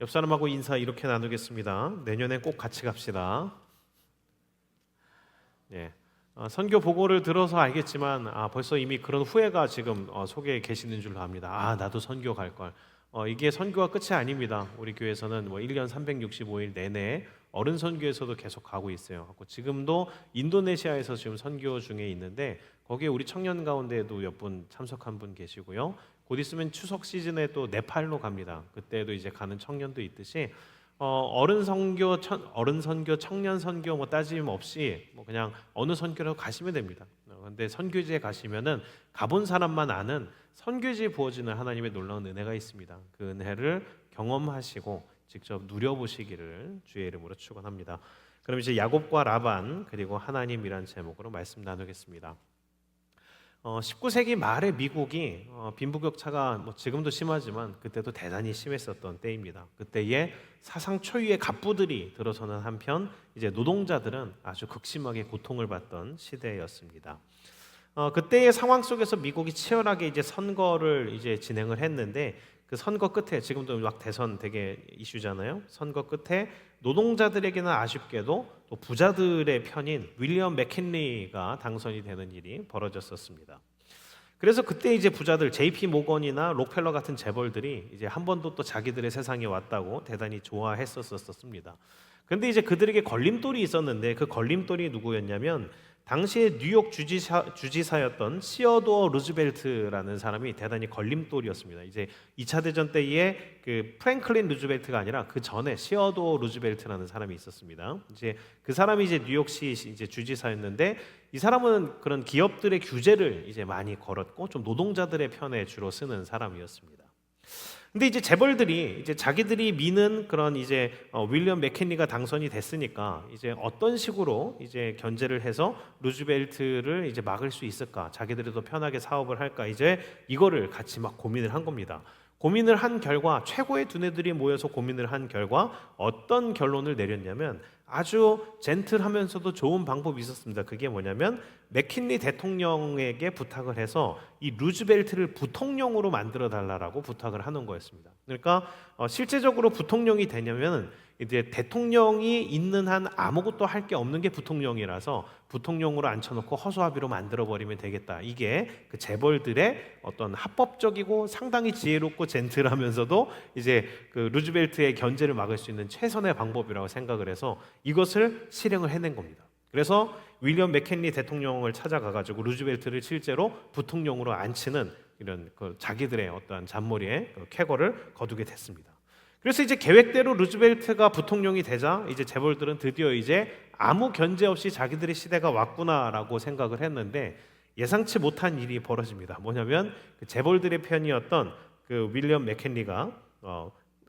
옆 사람하고 인사 이렇게 나누겠습니다. 내년에 꼭 같이 갑시다. 예. 선교 보고를 들어서 알겠지만 벌써 이미 그런 후회가 지금 속에 계시는 줄로 압니다. 나도 선교 갈 걸. 이게 선교가 끝이 아닙니다. 우리 교회에서는 1년 365일 내내 어른 선교에서도 계속 가고 있어요. 지금도 인도네시아에서 지금 선교 중에 있는데 거기에 우리 청년 가운데에도 몇 분 참석한 분 계시고요. 곧 있으면 추석 시즌에 또 네팔로 갑니다. 그때도 이제 가는 청년도 있듯이 어른 선교, 청년 선교 따짐 없이 그냥 어느 선교로 가시면 됩니다. 그런데 선교지에 가시면은 가본 사람만 아는 선교지에 부어지는 하나님의 놀라운 은혜가 있습니다. 그 은혜를 경험하시고 직접 누려보시기를 주의 이름으로 축원합니다. 그럼 이제 야곱과 라반 그리고 하나님이란 제목으로 말씀 나누겠습니다. 19세기 말에 미국이 빈부격차가 지금도 심하지만 그때도 대단히 심했었던 때입니다. 그때에 사상 초유의 갑부들이 들어서는 한편 이제 노동자들은 아주 극심하게 고통을 받던 시대였습니다. 그때의 상황 속에서 미국이 치열하게 이제 선거를 이제 진행을 했는데 그 선거 끝에 지금도 막 대선 되게 이슈잖아요. 선거 끝에 노동자들에게는 아쉽게도 또 부자들의 편인 윌리엄 맥킨리가 당선이 되는 일이 벌어졌었습니다. 그래서 그때 이제 부자들 JP 모건이나 록펠러 같은 재벌들이 이제 한 번도 또 자기들의 세상에 왔다고 대단히 좋아했었습니다. 그런데 이제 그들에게 걸림돌이 있었는데 그 걸림돌이 누구였냐면 당시에 뉴욕 주지사였던 시어도어 루즈벨트라는 사람이 대단히 걸림돌이었습니다. 이제 2차 대전 때에 그 프랭클린 루즈벨트가 아니라 그 전에 시어도어 루즈벨트라는 사람이 있었습니다. 이제 그 사람이 이제 뉴욕시 이제 주지사였는데 이 사람은 그런 기업들의 규제를 이제 많이 걸었고 좀 노동자들의 편에 주로 쓰는 사람이었습니다. 근데 이제 재벌들이 이제 자기들이 미는 그런 이제 윌리엄 맥킨리가 당선이 됐으니까 이제 어떤 식으로 이제 견제를 해서 루즈벨트를 이제 막을 수 있을까? 자기들이 더 편하게 사업을 할까? 이제 이거를 같이 막 고민을 한 겁니다. 고민을 한 결과 최고의 두뇌들이 모여서 고민을 한 결과 어떤 결론을 내렸냐면 아주 젠틀하면서도 좋은 방법이 있었습니다. 그게 뭐냐면 맥킨리 대통령에게 부탁을 해서 이 루즈벨트를 부통령으로 만들어 달라고 부탁을 하는 거였습니다. 그러니까 실제적으로 부통령이 되냐면 이제 대통령이 있는 한 아무것도 할 게 없는 게 부통령이라서 부통령으로 앉혀놓고 허수아비로 만들어 버리면 되겠다. 이게 그 재벌들의 어떤 합법적이고 상당히 지혜롭고 젠틀하면서도 이제 그 루즈벨트의 견제를 막을 수 있는 최선의 방법이라고 생각을 해서 이것을 실행을 해낸 겁니다. 그래서 윌리엄 맥킨리 대통령을 찾아가가지고 루즈벨트를 실제로 부통령으로 앉히는 이런 그 자기들의 어떠한 잔머리에 쾌거를 거두게 됐습니다. 그래서 이제 계획대로 루즈벨트가 부통령이 되자 이제 재벌들은 드디어 이제 아무 견제 없이 자기들의 시대가 왔구나라고 생각을 했는데 예상치 못한 일이 벌어집니다. 뭐냐면 그 재벌들의 편이었던 그 윌리엄 맥킨리가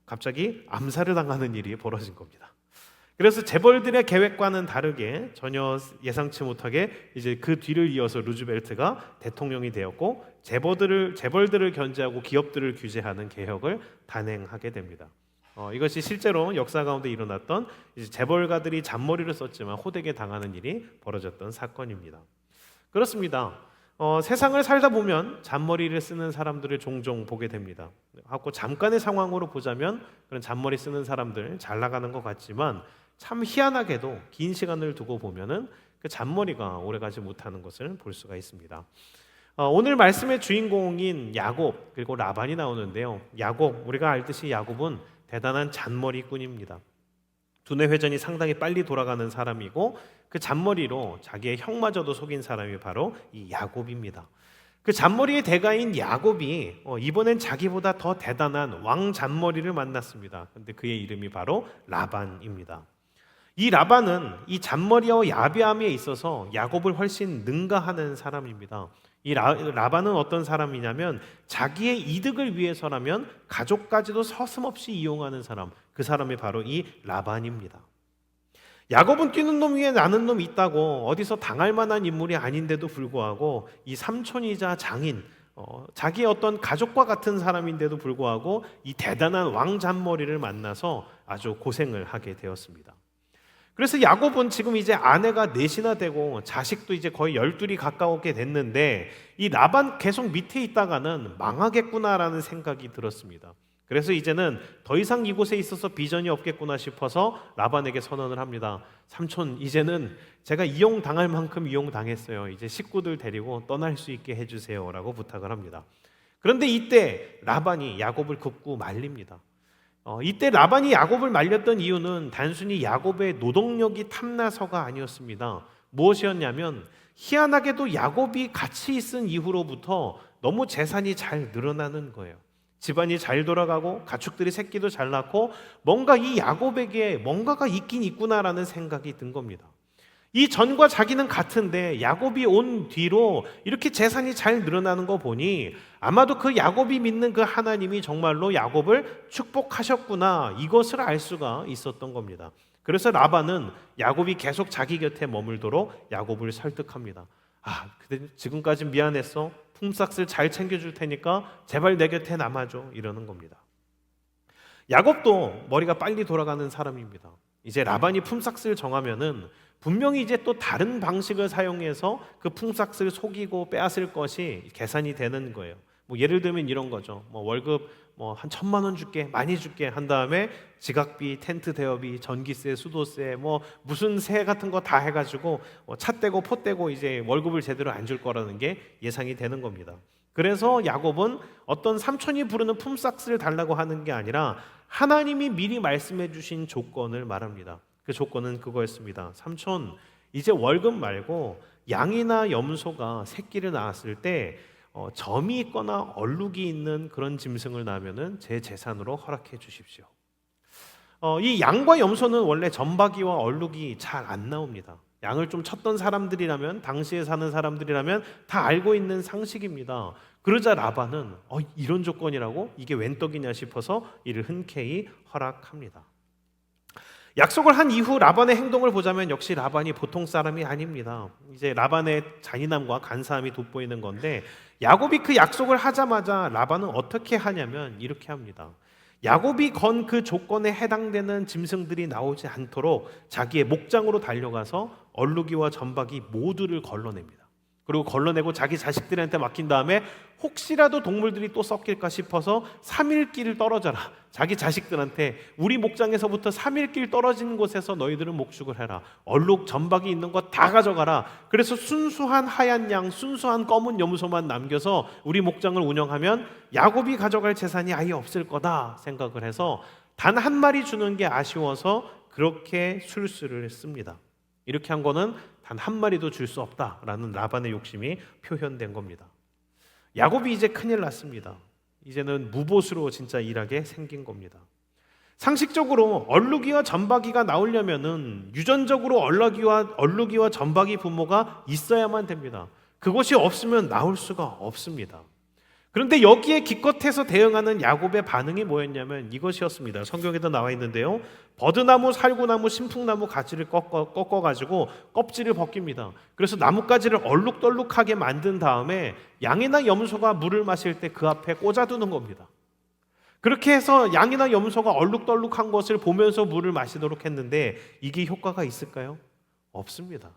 갑자기 암살을 당하는 일이 벌어진 겁니다. 그래서 재벌들의 계획과는 다르게 전혀 예상치 못하게 이제 그 뒤를 이어서 루즈벨트가 대통령이 되었고 재벌들을 견제하고 기업들을 규제하는 개혁을 단행하게 됩니다. 이것이 실제로 역사 가운데 일어났던 이제 재벌가들이 잔머리를 썼지만 호되게 당하는 일이 벌어졌던 사건입니다. 그렇습니다. 세상을 살다 보면 잔머리를 쓰는 사람들을 종종 보게 됩니다. 하고 잠깐의 상황으로 보자면 그런 잔머리 쓰는 사람들 잘 나가는 것 같지만 참 희한하게도 긴 시간을 두고 보면은 그 잔머리가 오래가지 못하는 것을 볼 수가 있습니다. 오늘 말씀의 주인공인 야곱 그리고 라반이 나오는데요. 야곱 우리가 알듯이 야곱은 대단한 잔머리꾼입니다. 두뇌 회전이 상당히 빨리 돌아가는 사람이고 그 잔머리로 자기의 형마저도 속인 사람이 바로 이 야곱입니다. 그 잔머리의 대가인 야곱이 이번엔 자기보다 더 대단한 왕 잔머리를 만났습니다. 그런데 그의 이름이 바로 라반입니다. 이 라반은 이 잔머리와 야비함에 있어서 야곱을 훨씬 능가하는 사람입니다. 이 라반은 어떤 사람이냐면 자기의 이득을 위해서라면 가족까지도 서슴없이 이용하는 사람, 그 사람이 바로 이 라반입니다. 야곱은 뛰는 놈 위에 나는 놈이 있다고 어디서 당할 만한 인물이 아닌데도 불구하고 이 삼촌이자 장인, 자기의 어떤 가족과 같은 사람인데도 불구하고 이 대단한 왕잔머리를 만나서 아주 고생을 하게 되었습니다. 그래서 야곱은 지금 이제 아내가 넷이나 되고 자식도 이제 거의 12이 가까웠게 됐는데 이 라반 계속 밑에 있다가는 망하겠구나라는 생각이 들었습니다. 그래서 이제는 더 이상 이곳에 있어서 비전이 없겠구나 싶어서 라반에게 선언을 합니다. 삼촌, 이제는 제가 이용당할 만큼 이용당했어요. 이제 식구들 데리고 떠날 수 있게 해주세요 라고 부탁을 합니다. 그런데 이때 라반이 야곱을 굽고 말립니다. 이때 라반이 야곱을 말렸던 이유는 단순히 야곱의 노동력이 탐나서가 아니었습니다. 무엇이었냐면 희한하게도 야곱이 같이 있은 이후로부터 너무 재산이 잘 늘어나는 거예요. 집안이 잘 돌아가고 가축들이 새끼도 잘 낳고 뭔가 이 야곱에게 뭔가가 있긴 있구나라는 생각이 든 겁니다. 이 전과 자기는 같은데 야곱이 온 뒤로 이렇게 재산이 잘 늘어나는 거 보니 아마도 그 야곱이 믿는 그 하나님이 정말로 야곱을 축복하셨구나, 이것을 알 수가 있었던 겁니다. 그래서 라반은 야곱이 계속 자기 곁에 머물도록 야곱을 설득합니다. 근데 지금까지 미안했어. 품삯을 잘 챙겨줄 테니까 제발 내 곁에 남아줘, 이러는 겁니다. 야곱도 머리가 빨리 돌아가는 사람입니다. 이제 라반이 품삯을 정하면은 분명히 이제 또 다른 방식을 사용해서 그 품삯을 속이고 빼앗을 것이 계산이 되는 거예요. 예를 들면 이런 거죠. 월급 한 1,000만 원 줄게, 많이 줄게 한 다음에 지각비, 텐트 대여비, 전기세, 수도세, 무슨 세 같은 거 다 해가지고 차 떼고 포 떼고 이제 월급을 제대로 안 줄 거라는 게 예상이 되는 겁니다. 그래서 야곱은 어떤 삼촌이 부르는 품삯을 달라고 하는 게 아니라 하나님이 미리 말씀해 주신 조건을 말합니다. 그 조건은 그거였습니다. 삼촌, 이제 월급 말고 양이나 염소가 새끼를 낳았을 때 점이 있거나 얼룩이 있는 그런 짐승을 낳으면은 제 재산으로 허락해 주십시오. 이 양과 염소는 원래 점박이와 얼룩이 잘 안 나옵니다. 양을 좀 쳤던 사람들이라면, 당시에 사는 사람들이라면 다 알고 있는 상식입니다. 그러자 라반은 이런 조건이라고? 이게 웬 떡이냐 싶어서 이를 흔쾌히 허락합니다. 약속을 한 이후 라반의 행동을 보자면 역시 라반이 보통 사람이 아닙니다. 이제 라반의 잔인함과 간사함이 돋보이는 건데, 야곱이 그 약속을 하자마자 라반은 어떻게 하냐면 이렇게 합니다. 야곱이 건 그 조건에 해당되는 짐승들이 나오지 않도록 자기의 목장으로 달려가서 얼룩이와 점박이 모두를 걸러냅니다. 그리고 걸러내고 자기 자식들한테 맡긴 다음에 혹시라도 동물들이 또 섞일까 싶어서 3일 길 떨어져라. 자기 자식들한테 우리 목장에서부터 3일 길 떨어진 곳에서 너희들은 목축을 해라. 얼룩, 점박이 있는 거 다 가져가라. 그래서 순수한 하얀 양, 순수한 검은 염소만 남겨서 우리 목장을 운영하면 야곱이 가져갈 재산이 아예 없을 거다 생각을 해서 단 한 마리 주는 게 아쉬워서 그렇게 술수를 씁니다. 이렇게 한 거는 단 한 마리도 줄 수 없다라는 라반의 욕심이 표현된 겁니다. 야곱이 이제 큰일 났습니다. 이제는 무보수로 진짜 일하게 생긴 겁니다. 상식적으로 얼룩이와 점박이가 나오려면은 유전적으로 얼룩이와 점박이 부모가 있어야만 됩니다. 그것이 없으면 나올 수가 없습니다. 그런데 여기에 기껏해서 대응하는 야곱의 반응이 뭐였냐면 이것이었습니다. 성경에도 나와 있는데요. 버드나무, 살구나무, 신풍나무 가지를 꺾어가지고 껍질을 벗깁니다. 그래서 나뭇가지를 얼룩덜룩하게 만든 다음에 양이나 염소가 물을 마실 때 그 앞에 꽂아두는 겁니다. 그렇게 해서 양이나 염소가 얼룩덜룩한 것을 보면서 물을 마시도록 했는데 이게 효과가 있을까요? 없습니다.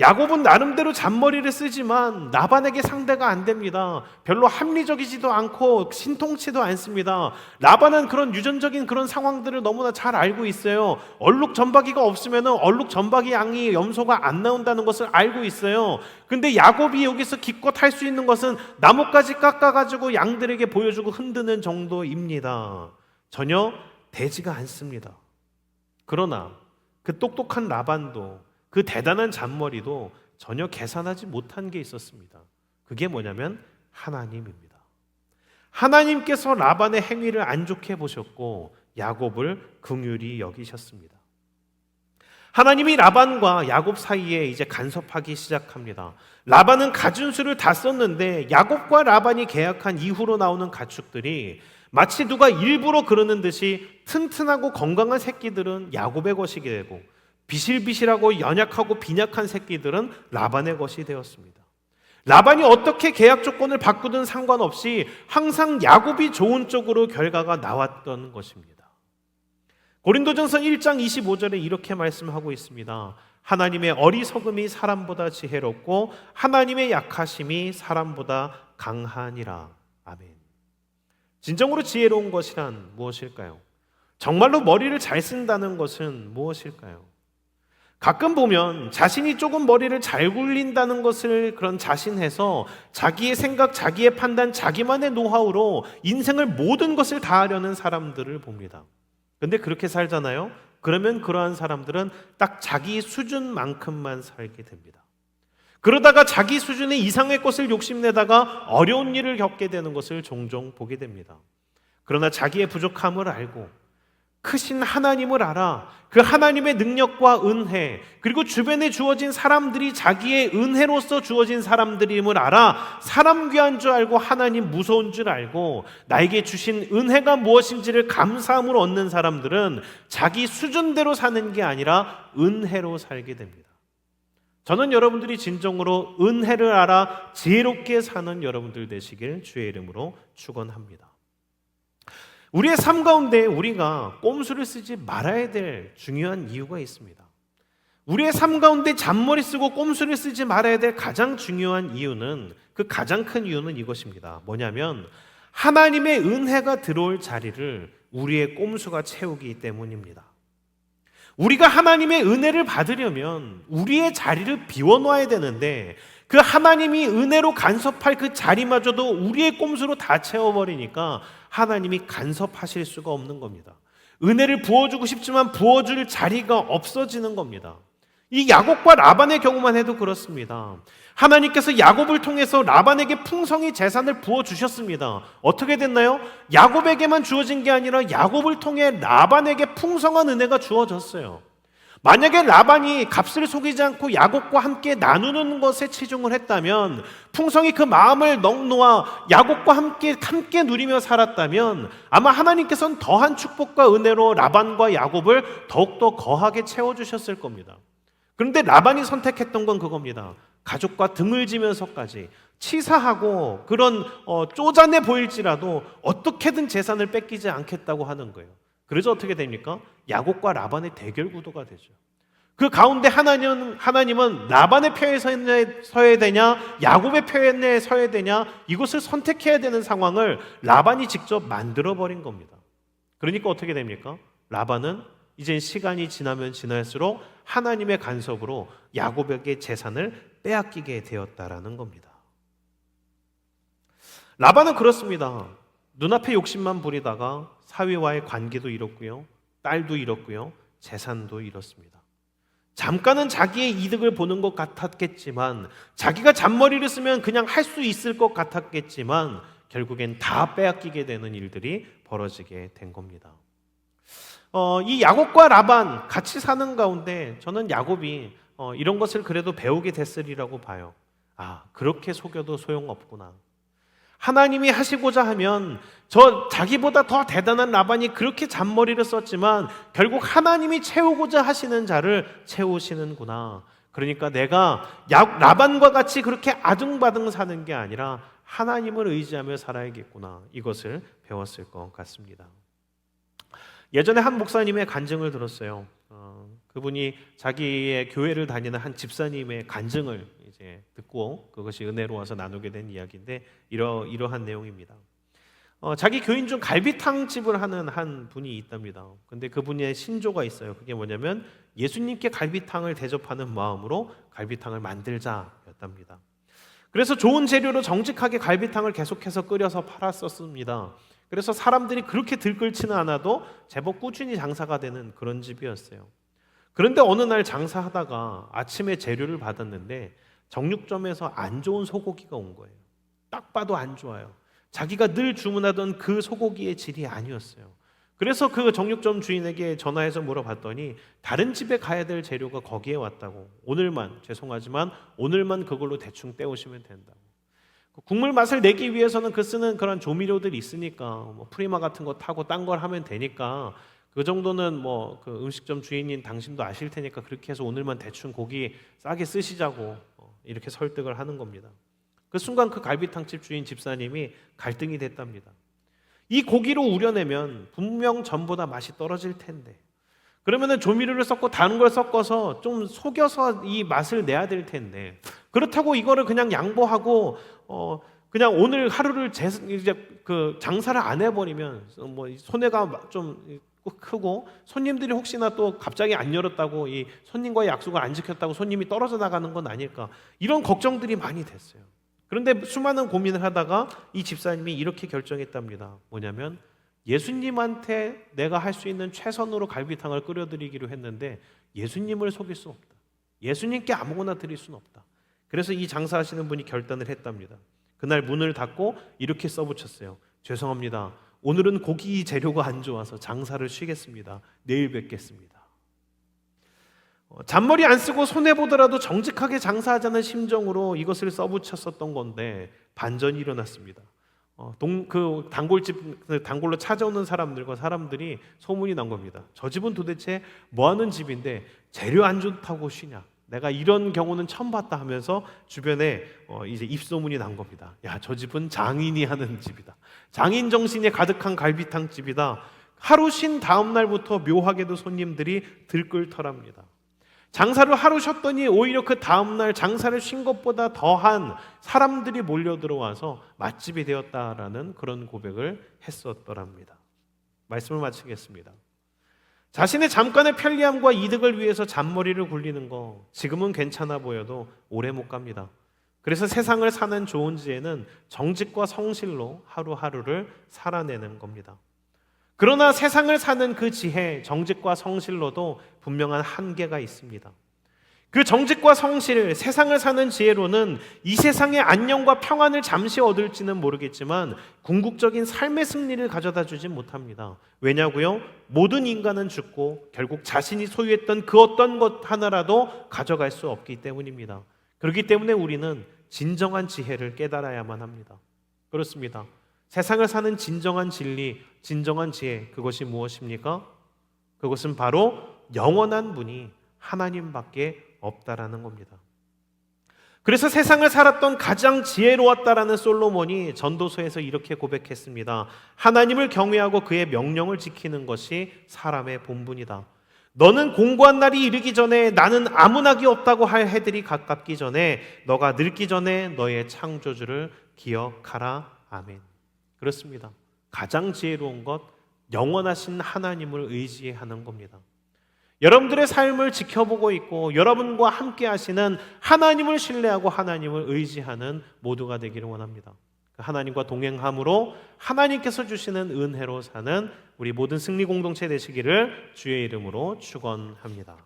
야곱은 나름대로 잔머리를 쓰지만 라반에게 상대가 안 됩니다. 별로 합리적이지도 않고 신통치도 않습니다. 라반은 그런 유전적인 그런 상황들을 너무나 잘 알고 있어요. 얼룩 점박이가 없으면 얼룩 점박이 양이 염소가 안 나온다는 것을 알고 있어요. 근데 야곱이 여기서 기껏 할 수 있는 것은 나뭇가지 깎아가지고 양들에게 보여주고 흔드는 정도입니다. 전혀 되지가 않습니다. 그러나 그 똑똑한 라반도, 그 대단한 잔머리도 전혀 계산하지 못한 게 있었습니다. 그게 뭐냐면 하나님입니다. 하나님께서 라반의 행위를 안 좋게 보셨고 야곱을 긍휼히 여기셨습니다. 하나님이 라반과 야곱 사이에 이제 간섭하기 시작합니다. 라반은 가진 수를 다 썼는데 야곱과 라반이 계약한 이후로 나오는 가축들이 마치 누가 일부러 그러는 듯이 튼튼하고 건강한 새끼들은 야곱의 것이게 되고 비실비실하고 연약하고 빈약한 새끼들은 라반의 것이 되었습니다. 라반이 어떻게 계약 조건을 바꾸든 상관없이 항상 야곱이 좋은 쪽으로 결과가 나왔던 것입니다. 고린도전서 1장 25절에 이렇게 말씀하고 있습니다. 하나님의 어리석음이 사람보다 지혜롭고 하나님의 약하심이 사람보다 강하니라. 아멘. 진정으로 지혜로운 것이란 무엇일까요? 정말로 머리를 잘 쓴다는 것은 무엇일까요? 가끔 보면 자신이 조금 머리를 잘 굴린다는 것을 그런 자신해서 자기의 생각, 자기의 판단, 자기만의 노하우로 인생을 모든 것을 다 하려는 사람들을 봅니다. 근데 그렇게 살잖아요? 그러면 그러한 사람들은 딱 자기 수준만큼만 살게 됩니다. 그러다가 자기 수준의 이상의 것을 욕심내다가 어려운 일을 겪게 되는 것을 종종 보게 됩니다. 그러나 자기의 부족함을 알고 크신 하나님을 알아 그 하나님의 능력과 은혜, 그리고 주변에 주어진 사람들이 자기의 은혜로서 주어진 사람들임을 알아 사람 귀한 줄 알고 하나님 무서운 줄 알고 나에게 주신 은혜가 무엇인지를 감사함으로 얻는 사람들은 자기 수준대로 사는 게 아니라 은혜로 살게 됩니다. 저는 여러분들이 진정으로 은혜를 알아 지혜롭게 사는 여러분들 되시길 주의 이름으로 축원합니다. 우리의 삶 가운데 우리가 꼼수를 쓰지 말아야 될 중요한 이유가 있습니다. 우리의 삶 가운데 잔머리 쓰고 꼼수를 쓰지 말아야 될 가장 중요한 이유는, 그 가장 큰 이유는 이것입니다. 뭐냐면 하나님의 은혜가 들어올 자리를 우리의 꼼수가 채우기 때문입니다. 우리가 하나님의 은혜를 받으려면 우리의 자리를 비워놓아야 되는데 그 하나님이 은혜로 간섭할 그 자리마저도 우리의 꼼수로 다 채워버리니까 하나님이 간섭하실 수가 없는 겁니다. 은혜를 부어주고 싶지만 부어줄 자리가 없어지는 겁니다. 이 야곱과 라반의 경우만 해도 그렇습니다. 하나님께서 야곱을 통해서 라반에게 풍성히 재산을 부어주셨습니다. 어떻게 됐나요? 야곱에게만 주어진 게 아니라 야곱을 통해 라반에게 풍성한 은혜가 주어졌어요. 만약에 라반이 값을 속이지 않고 야곱과 함께 나누는 것에 치중을 했다면, 풍성히 그 마음을 넉놓아 야곱과 함께 누리며 살았다면 아마 하나님께서는 더한 축복과 은혜로 라반과 야곱을 더욱더 거하게 채워주셨을 겁니다. 그런데 라반이 선택했던 건 그겁니다. 가족과 등을 지면서까지 치사하고 그런 쪼잔해 보일지라도 어떻게든 재산을 뺏기지 않겠다고 하는 거예요. 그래서 어떻게 됩니까? 야곱과 라반의 대결 구도가 되죠. 그 가운데 하나님은 라반의 편에 서야 되냐, 야곱의 편에 서야 되냐, 이것을 선택해야 되는 상황을 라반이 직접 만들어버린 겁니다. 그러니까 어떻게 됩니까? 라반은 이제 시간이 지나면 지날수록 하나님의 간섭으로 야곱에게 재산을 빼앗기게 되었다라는 겁니다. 라반은 그렇습니다. 눈앞에 욕심만 부리다가 사위와의 관계도 잃었고요, 딸도 잃었고요, 재산도 잃었습니다. 잠깐은 자기의 이득을 보는 것 같았겠지만, 자기가 잔머리를 쓰면 그냥 할 수 있을 것 같았겠지만 결국엔 다 빼앗기게 되는 일들이 벌어지게 된 겁니다. 이 야곱과 라반 같이 사는 가운데 저는 야곱이 이런 것을 그래도 배우게 됐으리라고 봐요. 아, 그렇게 속여도 소용없구나. 하나님이 하시고자 하면 자기보다 더 대단한 라반이 그렇게 잔머리를 썼지만 결국 하나님이 채우고자 하시는 자를 채우시는구나. 그러니까 내가 라반과 같이 그렇게 아등바등 사는 게 아니라 하나님을 의지하며 살아야겠구나. 이것을 배웠을 것 같습니다. 예전에 한 목사님의 간증을 들었어요. 그분이 자기의 교회를 다니는 한 집사님의 간증을 이제 듣고 그것이 은혜로워서 나누게 된 이야기인데 이러한 내용입니다. 자기 교인 중 갈비탕 집을 하는 한 분이 있답니다. 근데 그분의 신조가 있어요. 그게 뭐냐면 예수님께 갈비탕을 대접하는 마음으로 갈비탕을 만들자였답니다. 그래서 좋은 재료로 정직하게 갈비탕을 계속해서 끓여서 팔았었습니다. 그래서 사람들이 그렇게 들끓지는 않아도 제법 꾸준히 장사가 되는 그런 집이었어요. 그런데 어느 날 장사하다가 아침에 재료를 받았는데 정육점에서 안 좋은 소고기가 온 거예요. 딱 봐도 안 좋아요. 자기가 늘 주문하던 그 소고기의 질이 아니었어요. 그래서 그 정육점 주인에게 전화해서 물어봤더니 다른 집에 가야 될 재료가 거기에 왔다고, 죄송하지만 오늘만 그걸로 대충 때우시면 된다고. 국물 맛을 내기 위해서는 쓰는 그런 조미료들이 있으니까 프리마 같은 거 타고 딴 걸 하면 되니까 그 정도는 그 음식점 주인인 당신도 아실 테니까 그렇게 해서 오늘만 대충 고기 싸게 쓰시자고 이렇게 설득을 하는 겁니다. 그 순간 그 갈비탕집 주인 집사님이 갈등이 됐답니다. 이 고기로 우려내면 분명 전보다 맛이 떨어질 텐데, 그러면은 조미료를 섞고 다른 걸 섞어서 좀 속여서 이 맛을 내야 될 텐데, 그렇다고 이거를 그냥 양보하고 그냥 오늘 하루를 이제 그 장사를 안 해버리면 뭐 손해가 좀 크고 손님들이 혹시나 또 갑자기 안 열었다고 이 손님과의 약속을 안 지켰다고 손님이 떨어져 나가는 건 아닐까, 이런 걱정들이 많이 됐어요. 그런데 수많은 고민을 하다가 이 집사님이 이렇게 결정했답니다. 뭐냐면 예수님한테 내가 할 수 있는 최선으로 갈비탕을 끓여드리기로 했는데 예수님을 속일 수 없다. 예수님께 아무거나 드릴 수는 없다. 그래서 이 장사하시는 분이 결단을 했답니다. 그날 문을 닫고 이렇게 써붙였어요. 죄송합니다. 오늘은 고기 재료가 안 좋아서 장사를 쉬겠습니다. 내일 뵙겠습니다. 잔머리 안 쓰고 손해보더라도 정직하게 장사하자는 심정으로 이것을 써붙였었던 건데 반전이 일어났습니다. 그 단골로 찾아오는 사람들이 소문이 난 겁니다. 저 집은 도대체 뭐 하는 집인데 재료 안 좋다고 쉬냐? 내가 이런 경우는 처음 봤다 하면서 주변에 이제 입소문이 난 겁니다. 야, 저 집은 장인이 하는 집이다. 장인 정신이 가득한 갈비탕 집이다. 하루 쉰 다음 날부터 묘하게도 손님들이 들끓더랍니다. 장사를 하루 쉬었더니 오히려 그 다음 날 장사를 쉰 것보다 더한 사람들이 몰려 들어와서 맛집이 되었다라는 그런 고백을 했었더랍니다. 말씀을 마치겠습니다. 자신의 잠깐의 편리함과 이득을 위해서 잔머리를 굴리는 거 지금은 괜찮아 보여도 오래 못 갑니다. 그래서 세상을 사는 좋은 지혜는 정직과 성실로 하루하루를 살아내는 겁니다. 그러나 세상을 사는 그 지혜, 정직과 성실로도 분명한 한계가 있습니다. 그 정직과 성실, 세상을 사는 지혜로는 이 세상의 안녕과 평안을 잠시 얻을지는 모르겠지만 궁극적인 삶의 승리를 가져다 주진 못합니다. 왜냐고요? 모든 인간은 죽고 결국 자신이 소유했던 그 어떤 것 하나라도 가져갈 수 없기 때문입니다. 그렇기 때문에 우리는 진정한 지혜를 깨달아야만 합니다. 그렇습니다. 세상을 사는 진정한 진리, 진정한 지혜, 그것이 무엇입니까? 그것은 바로 영원한 분이 하나님밖에 없다라는 겁니다. 그래서 세상을 살았던 가장 지혜로웠다라는 솔로몬이 전도서에서 이렇게 고백했습니다. 하나님을 경외하고 그의 명령을 지키는 것이 사람의 본분이다. 너는 공고한 날이 이르기 전에, 나는 아무나기 없다고 할 해들이 가깝기 전에, 너가 늙기 전에 너의 창조주를 기억하라. 아멘. 그렇습니다. 가장 지혜로운 것, 영원하신 하나님을 의지하는 겁니다. 여러분들의 삶을 지켜보고 있고 여러분과 함께 하시는 하나님을 신뢰하고 하나님을 의지하는 모두가 되기를 원합니다. 하나님과 동행함으로 하나님께서 주시는 은혜로 사는 우리 모든 승리 공동체 되시기를 주의 이름으로 축원합니다.